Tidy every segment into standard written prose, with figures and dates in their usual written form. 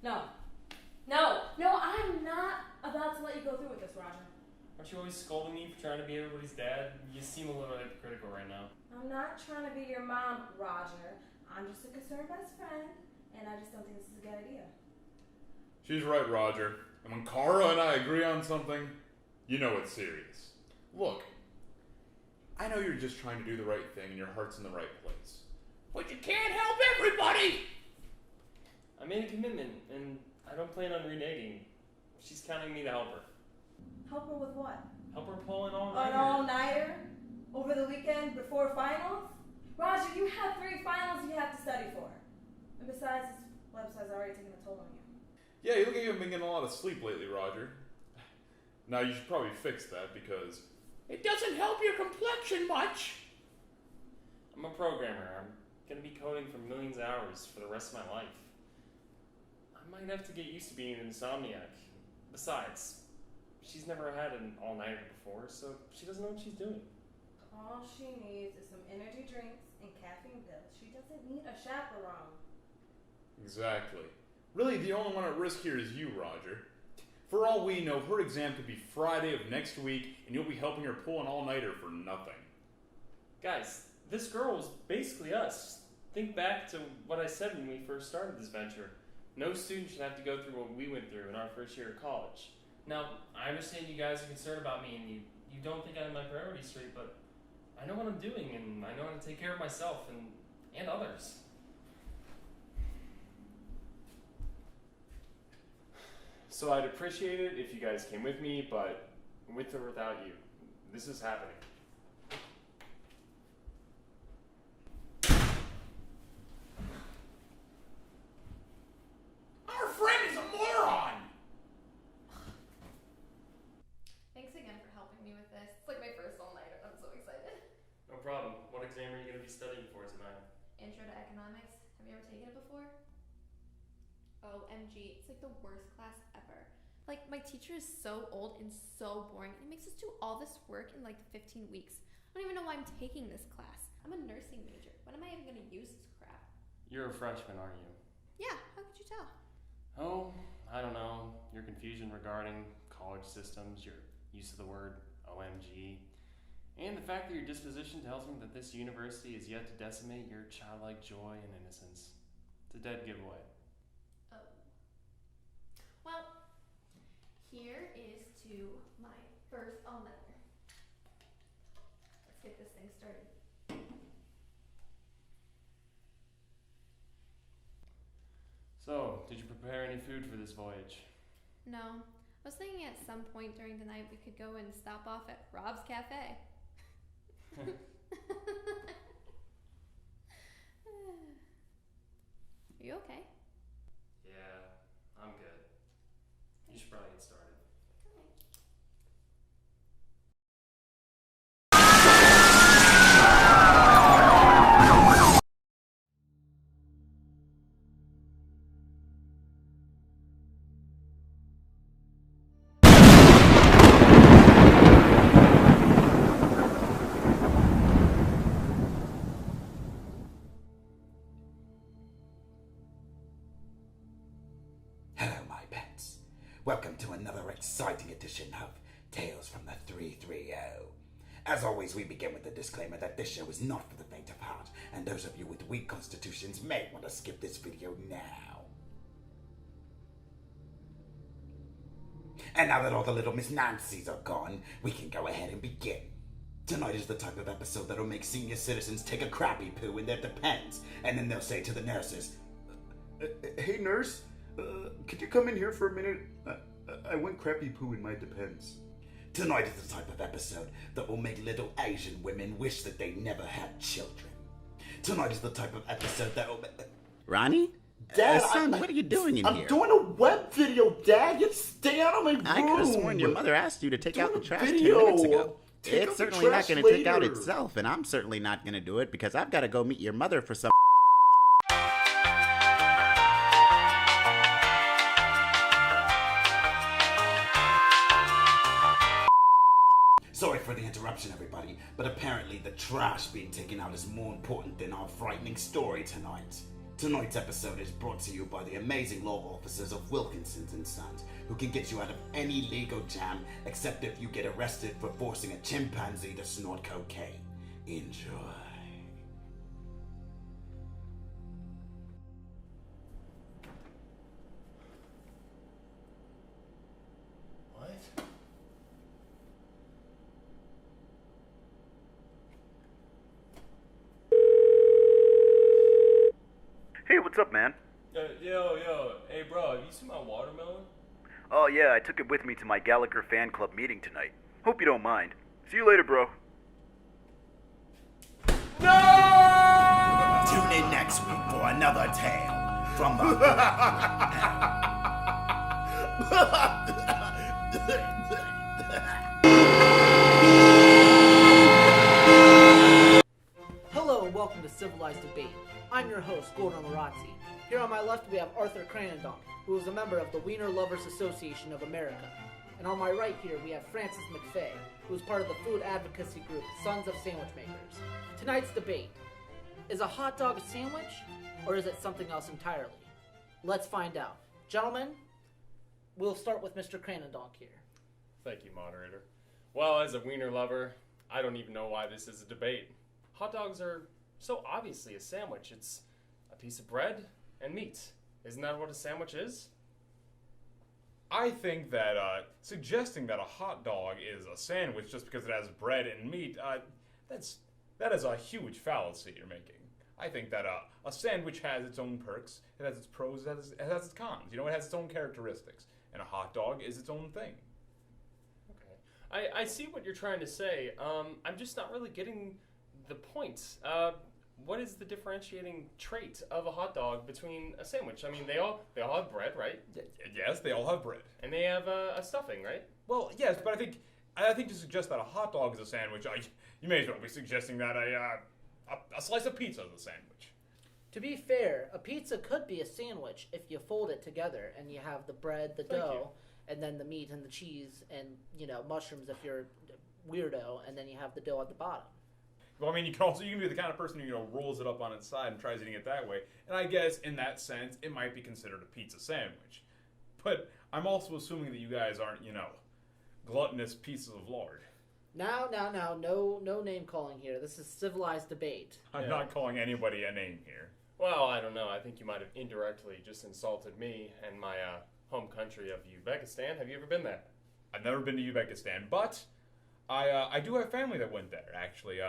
No. No, I'm not about to let you go through with this, Roger. Aren't you always scolding me for trying to be everybody's dad? You seem a little hypocritical right now. I'm not trying to be your mom, Roger. I'm just a concerned best friend, and I just don't think this is a good idea. She's right, Roger. And when Cara and I agree on something, you know it's serious. Look, I know you're just trying to do the right thing and your heart's in the right place. But you can't help everybody! I made a commitment, and I don't plan on reneging. She's counting me to help her. Help her with what? Help her pull an all-nighter. An all-nighter? Over the weekend before finals? Roger, you have 3 finals you have to study for. And besides, this website's already taken a toll on you. Yeah, you look like you haven't been getting a lot of sleep lately, Roger. Now you should probably fix that because it doesn't help your complexion much. I'm a programmer. I'm going to be coding for millions of hours for the rest of my life. I might have to get used to being an insomniac. Besides, she's never had an all-nighter before, so she doesn't know what she's doing. All she needs is some energy drinks and caffeine pills. She doesn't need a chaperone. Exactly. Really, the only one at risk here is you, Roger. For all we know, her exam could be Friday of next week, and you'll be helping her pull an all-nighter for nothing. Guys, this girl is basically us. Think back to what I said when we first started this venture. No student should have to go through what we went through in our first year of college. Now, I understand you guys are concerned about me, and you don't think I have my priorities straight, but I know what I'm doing, and I know how to take care of myself and others. So I'd appreciate it if you guys came with me, but with or without you, this is happening. Our friend is a moron! Thanks again for helping me with this. It's like my first all-nighter. I'm so excited. No problem. What exam are you going to be studying for tonight? Intro to Economics. Have you ever taken it before? OMG, it's like the worst class ever. Like, my teacher is so old and so boring. He makes us do all this work in like 15 weeks. I don't even know why I'm taking this class. I'm a nursing major. When am I even going to use this crap? You're a freshman, aren't you? Yeah, how could you tell? Oh, I don't know. Your confusion regarding college systems, your use of the word OMG, and the fact that your disposition tells me that this university is yet to decimate your childlike joy and innocence. It's a dead giveaway. Oh. Well, here is to my first all-nighter. Let's get this thing started. So, did you prepare any food for this voyage? No. I was thinking at some point during the night we could go and stop off at Rob's Cafe. Are you okay? Yeah, I'm good. You should probably get started. Hello, my pets. Welcome to another exciting edition of Tales from the 330. As always, we begin with the disclaimer that this show is not for the faint of heart, and those of you with weak constitutions may want to skip this video now. And now that all the little Miss Nancys are gone, we can go ahead and begin. Tonight is the type of episode that'll make senior citizens take a crappy poo in their Depends, and then they'll say to the nurses, Hey nurse, could you come in here for a minute? I went crappy poo in my Depends. Tonight is the type of episode that will make little Asian women wish that they never had children. Tonight is the type of episode that will... Ronnie? Dad, son, what are you doing in here? I'm doing a web video, Dad. You stay out of my room. I could have sworn your mother asked you to take out the trash 10 video. minutes ago. Take out It's the certainly not trash going to take out later. itself, and I'm certainly not going to do it because I've got to go meet your mother for some... Sorry for the interruption, everybody, but apparently the trash being taken out is more important than our frightening story tonight. Tonight's episode is brought to you by the amazing law officers of Wilkinson's and Sons, who can get you out of any legal jam except if you get arrested for forcing a chimpanzee to snort cocaine. Enjoy. What? Hey, what's up, man? Yo, hey bro, have you seen my watermelon? Oh, yeah, I took it with me to my Gallagher fan club meeting tonight. Hope you don't mind. See you later, bro. Tune in next week for another tale from the... Hello and welcome to Civilized Debate. I'm your host, Gordon Marazzi. Here on my left we have Arthur Cranendonk, who is a member of the Wiener Lovers Association of America. And on my right here we have Francis McFay, who is part of the food advocacy group Sons of Sandwich Makers. Tonight's debate: is a hot dog a sandwich, or is it something else entirely? Let's find out. Gentlemen, we'll start with Mr. Cranendonk here. Thank you, moderator. Well, as a wiener lover, I don't even know why this is a debate. Hot dogs are so obviously a sandwich. It's a piece of bread and meat. Isn't that what a sandwich is? I think that suggesting that a hot dog is a sandwich just because it has bread and meat, that is a huge fallacy you're making. I think that a sandwich has its own perks, it has its pros, it has its cons. You know, it has its own characteristics. And a hot dog is its own thing. Okay. I see what you're trying to say. I'm just not really getting the point. What is the differentiating trait of a hot dog between a sandwich? I mean, they all have bread, right? Yes, they all have bread. And they have a stuffing, right? Well, yes, but I think to suggest that a hot dog is a sandwich, you may as well be suggesting that a slice of pizza is a sandwich. To be fair, a pizza could be a sandwich if you fold it together and you have the bread, the Thank dough, and then the meat and the cheese and, mushrooms if you're a weirdo, and then you have the dough at the bottom. Well, I mean, you can be the kind of person who, rolls it up on its side and tries eating it that way. And I guess, in that sense, it might be considered a pizza sandwich. But I'm also assuming that you guys aren't, gluttonous pieces of lard. Now, no name calling here. This is civilized debate. I'm not calling anybody a name here. Well, I don't know. I think you might have indirectly just insulted me and my home country of Uzbekistan. Have you ever been there? I've never been to Uzbekistan, but I do have family that went there, actually.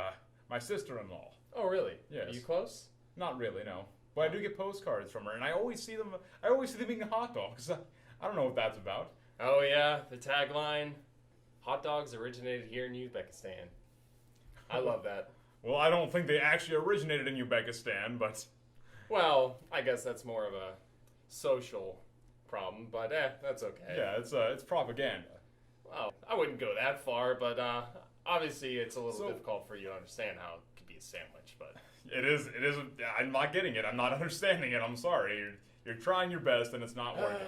My sister-in-law. Oh, really? Yes. Are you close? Not really, no. But I do get postcards from her, and I always see them eating hot dogs. I don't know what that's about. Oh, yeah. The tagline, hot dogs originated here in Uzbekistan. I love that. Well, I don't think they actually originated in Uzbekistan, but... Well, I guess that's more of a social problem, but that's okay. Yeah, it's propaganda. Well, I wouldn't go that far, but obviously it's a little difficult for you to understand how it could be a sandwich, but... It is. I'm not getting it. I'm not understanding it. I'm sorry. You're trying your best, and it's not working.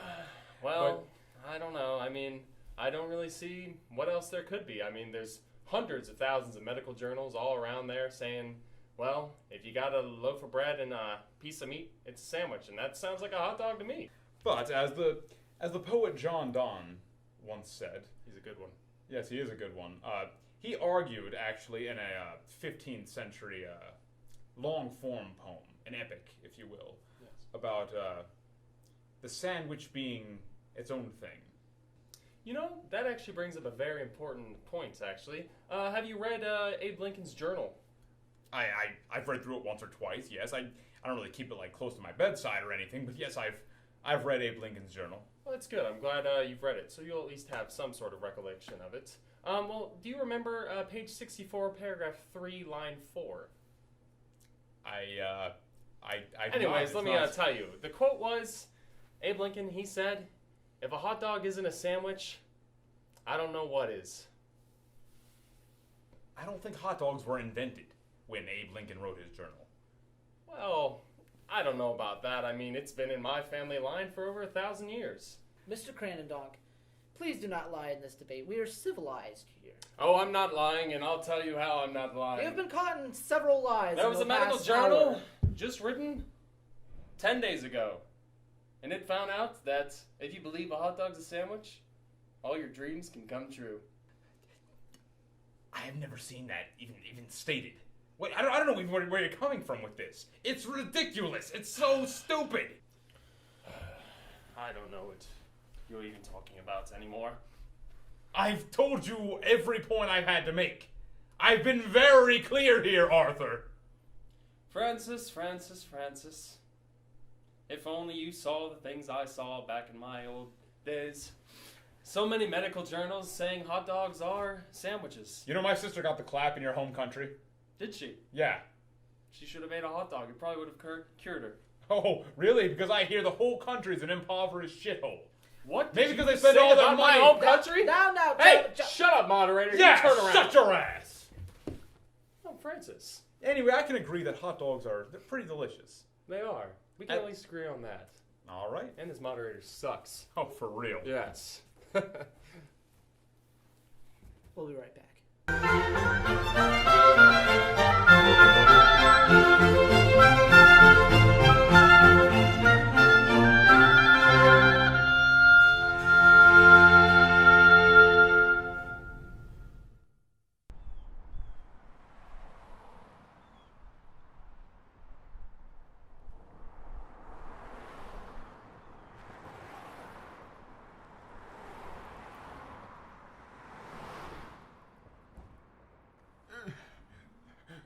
Well, I don't know. I mean, I don't really see what else there could be. I mean, there's hundreds of thousands of medical journals all around there saying, well, if you got a loaf of bread and a piece of meat, it's a sandwich, and that sounds like a hot dog to me. But as the poet John Donne once said, He's a good one. yes, he is a good one. He argued actually in a 15th century long form poem, an epic, if you will, Yes. about the sandwich being its own thing. You know, that actually brings up a very important point, actually. Have you read Abe Lincoln's journal? I've read through it once or twice. Yes, I don't really keep it like close to my bedside or anything, but yes, I've read Abe Lincoln's journal. Well, that's good. I'm glad you've read it, so you'll at least have some sort of recollection of it. Well, do you remember page 64, paragraph 3, line 4? Anyways, let me tell you. The quote was, Abe Lincoln, he said, "If a hot dog isn't a sandwich, I don't know what is." I don't think hot dogs were invented when Abe Lincoln wrote his journal. Well, I don't know about that. I mean, it's been in my family line for over 1,000 years. Mr. Cranendonk, please do not lie in this debate. We are civilized here. Oh, I'm not lying, and I'll tell you how I'm not lying. You have been caught in several lies. That in was the a medical past journal, hour. just written 10 days ago. And it found out that if you believe a hot dog's a sandwich, all your dreams can come true. I have never seen that even stated. Wait, I don't know even where you're coming from with this. It's ridiculous. It's so stupid. I don't know what you're even talking about anymore. I've told you every point I've had to make. I've been very clear here, Arthur. Francis. If only you saw the things I saw back in my old days. So many medical journals saying hot dogs are sandwiches. You know my sister got the clap in your home country? Did she? Yeah. She should have ate a hot dog. It probably would have cured her. Oh, really? Because I hear the whole country's an impoverished shithole. What? Maybe because they spend all their about money. my home country? Down now. Hey, shut up, moderator. Yeah, You turn around. shut your ass. Oh, Francis. Anyway, I can agree that hot dogs they're pretty delicious. They are. We can at least agree on that. All right. And this moderator sucks. Oh, for real. Yes. We'll be right back.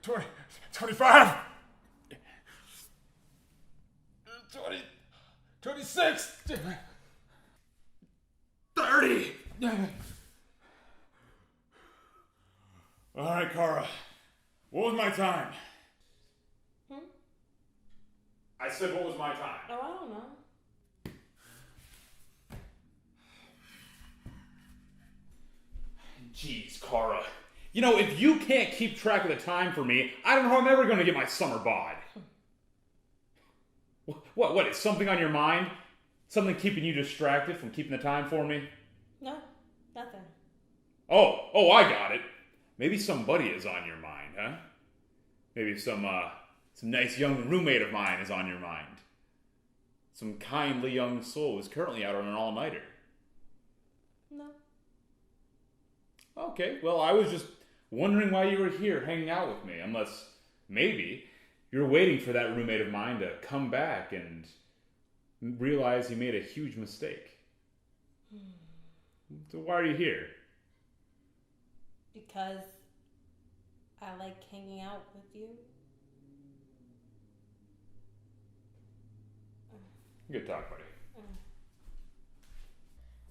$20, 25, 20, 26, 30. All right, Cara. What was my time? I said, what was my time? Oh, I don't know. Jeez, Cara. You know, if you can't keep track of the time for me, I don't know how I'm ever going to get my summer bod. What, is something on your mind? Something keeping you distracted from keeping the time for me? No, nothing. Oh, I got it. Maybe somebody is on your mind, huh? Maybe some nice young roommate of mine is on your mind. Some kindly young soul is currently out on an all-nighter. No. Okay, well, I was just wondering why you were here hanging out with me, unless maybe you're waiting for that roommate of mine to come back and realize he made a huge mistake. So why are you here? Because I like hanging out with you. Good talk, buddy.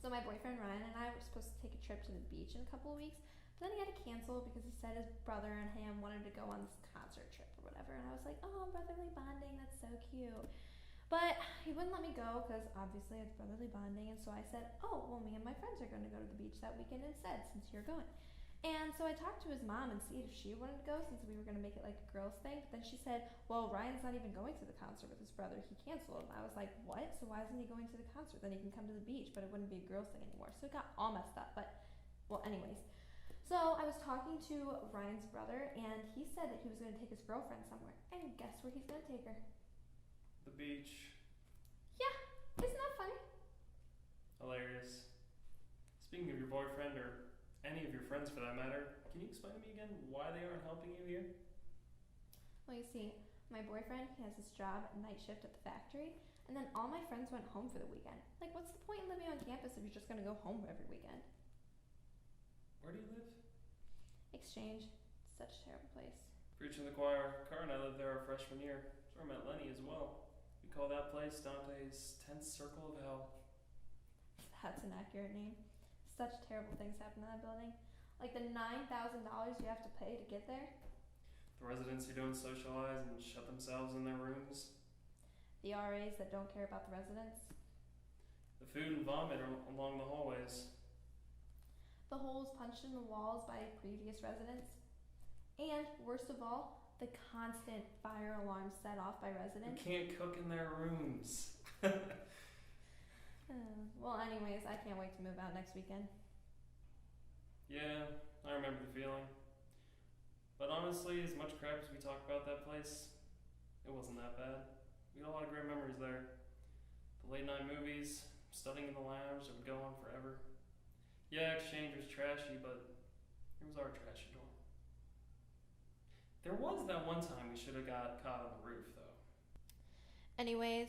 So my boyfriend Ryan and I were supposed to take a trip to the beach in a couple of weeks, but then he had to cancel because he said his brother and him wanted to go on this concert trip or whatever, and I was like, oh, brotherly bonding, that's so cute. But he wouldn't let me go because obviously it's brotherly bonding, and so I said, oh, well, me and my friends are going to go to the beach that weekend instead since you're going. And so I talked to his mom and see if she wanted to go since we were going to make it like a girls thing. But then she said, well, Ryan's not even going to the concert with his brother. He canceled. And I was like, what? So why isn't he going to the concert? Then he can come to the beach, but it wouldn't be a girls thing anymore. So it got all messed up. But, well, anyways. So I was talking to Ryan's brother, and he said that he was going to take his girlfriend somewhere. And guess where he's going to take her? The beach. Yeah. Isn't that funny? Hilarious. Speaking of your boyfriend, or any of your friends for that matter, can you explain to me again why they aren't helping you here? Well, you see, my boyfriend, he has this job at night shift at the factory, and then all my friends went home for the weekend. Like, what's the point in living on campus if you're just going to go home every weekend? Where do you live? Exchange. Such a terrible place. Preaching the choir. Cara and I lived there our freshman year. That's where I met Lenny as well. We call that place Dante's 10th Circle of Hell. That's an accurate name. Such terrible things happen in that building. Like the $9,000 you have to pay to get there. The residents who don't socialize and shut themselves in their rooms. The RAs that don't care about the residents. The food and vomit along the hallways. The holes punched in the walls by previous residents. And, worst of all, the constant fire alarms set off by residents. Who can't cook in their rooms. Well, anyways, I can't wait to move out next weekend. Yeah, I remember the feeling. But honestly, as much crap as we talk about that place, it wasn't that bad. We got a lot of great memories there. The late night movies, studying in the lounge that would go on forever. Yeah, exchange was trashy, but it was our trashy dorm. There was that one time we should have got caught on the roof, though. Anyways,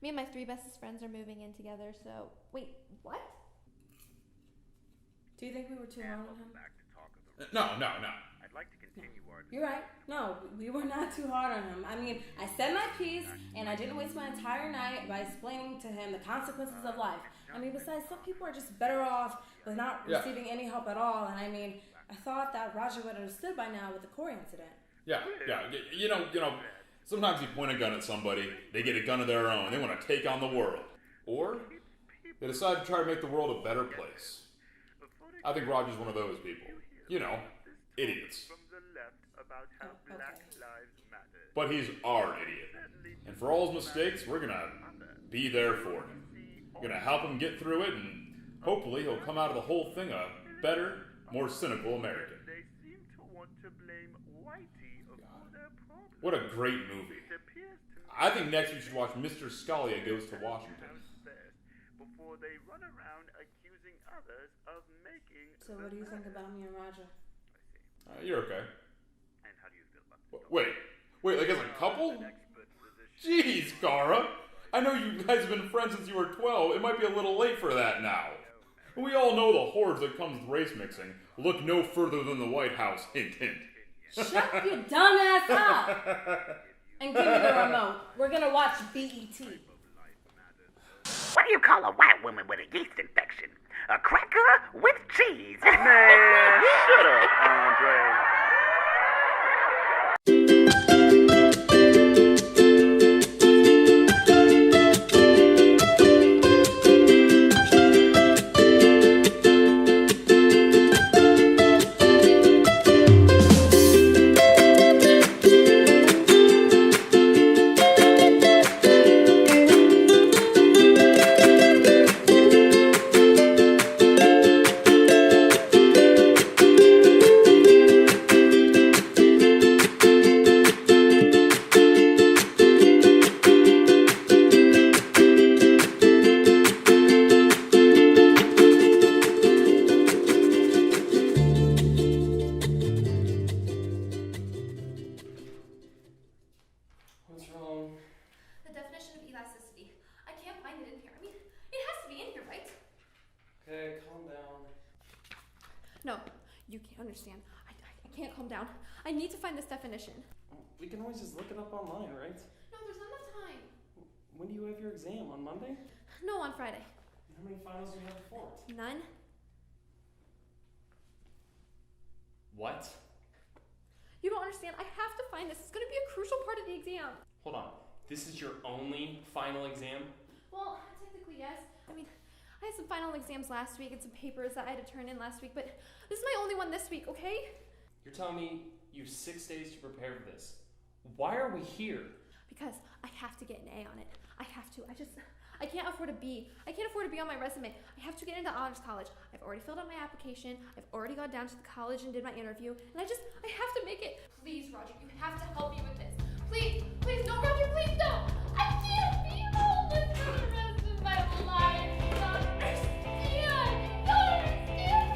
me and my 3 bestest friends are moving in together, so. Wait, what? Do you think we were too hard on him? No. I'd like to continue our You're right. No, we were not too hard on him. I mean, I said my piece, and I didn't waste my entire night by explaining to him the consequences of life. I mean, besides, some people are just better off with not receiving any help at all. And I mean, I thought that Roger would have understood by now with the Corey incident. Yeah. You know, sometimes you point a gun at somebody, they get a gun of their own, they want to take on the world. Or they decide to try to make the world a better place. I think Roger's one of those people. You know, idiots. But he's our idiot. And for all his mistakes, we're gonna be there for him. We're gonna help him get through it, and hopefully he'll come out of the whole thing a better, more cynical American. What a great movie. I think next we should watch Mr. Scalia Goes to Washington. So what do you think about me and Roger? You're okay. Wait, like as a couple? Jeez, Cara. I know you guys have been friends since you were 12. It might be a little late for that now. We all know the horrors that comes with race mixing. Look no further than the White House. Hint, hint. Shut your dumb ass up! And give me the remote. We're gonna watch BET. What do you call a white woman with a yeast infection? A cracker with cheese. Man, shut up, Andre. What's wrong? The definition of elasticity. I can't find it in here. I mean, it has to be in here, right? Okay, calm down. No, you can't understand. I can't calm down. I need to find this definition. We can always just look it up online, right? No, there's not enough time. When do you have your exam? On Monday? No, on Friday. How many finals do you have before it? None. What? You don't understand. I have to find this. It's going to be a crucial part of the exam. Hold on. This is your only final exam? Well, technically, yes. I mean, I had some final exams last week and some papers that I had to turn in last week, but this is my only one this week, okay? You're telling me you have 6 days to prepare for this. Why are we here? Because I have to get an A on it. I have to. I can't afford a B. I can't afford to be on my resume. I have to get into honors college. I've already filled out my application. I've already gone down to the college and did my interview. And I have to make it. Please, Roger, you have to help me with this. Please, no, Roger, please don't. I can't be homeless for the rest of my life. You don't understand. You don't understand.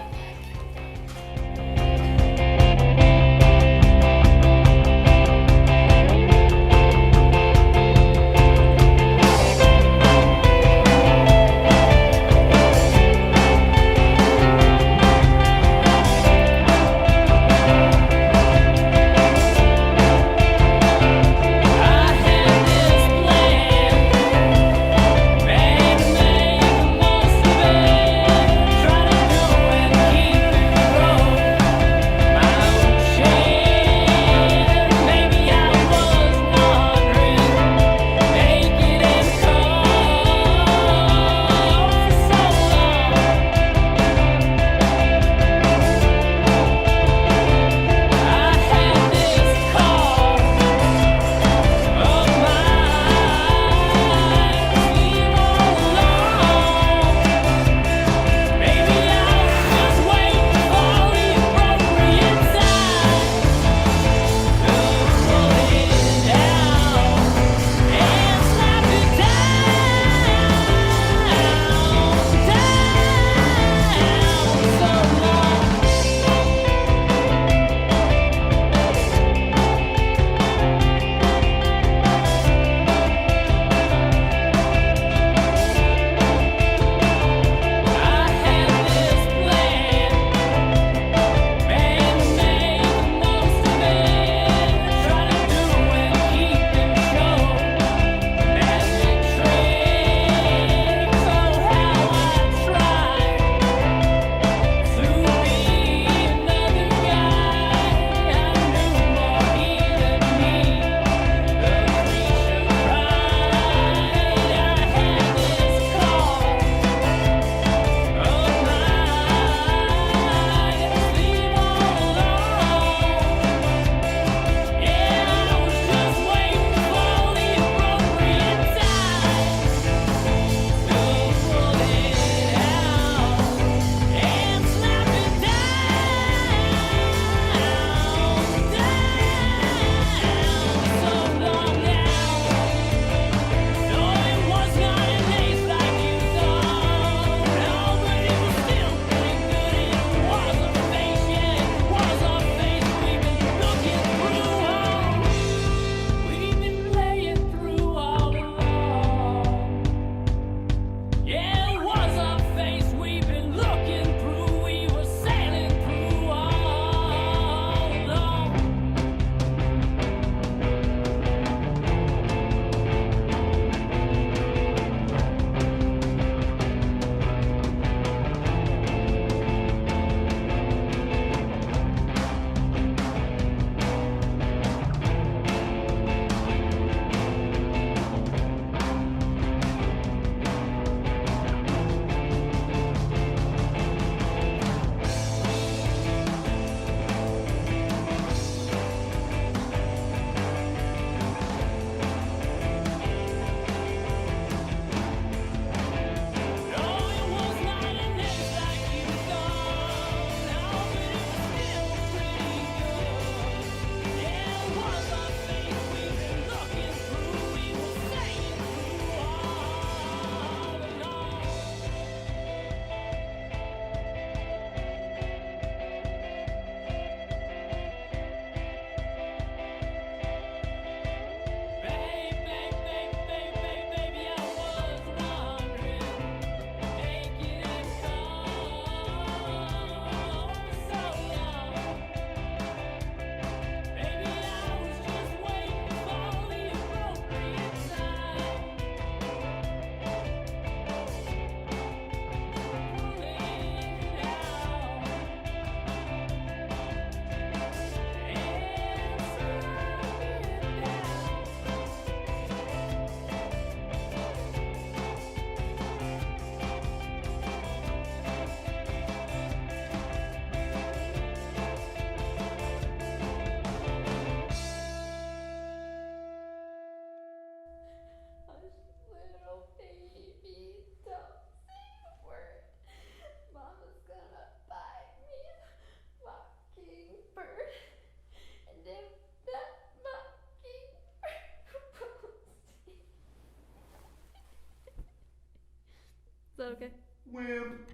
that okay? Wimp.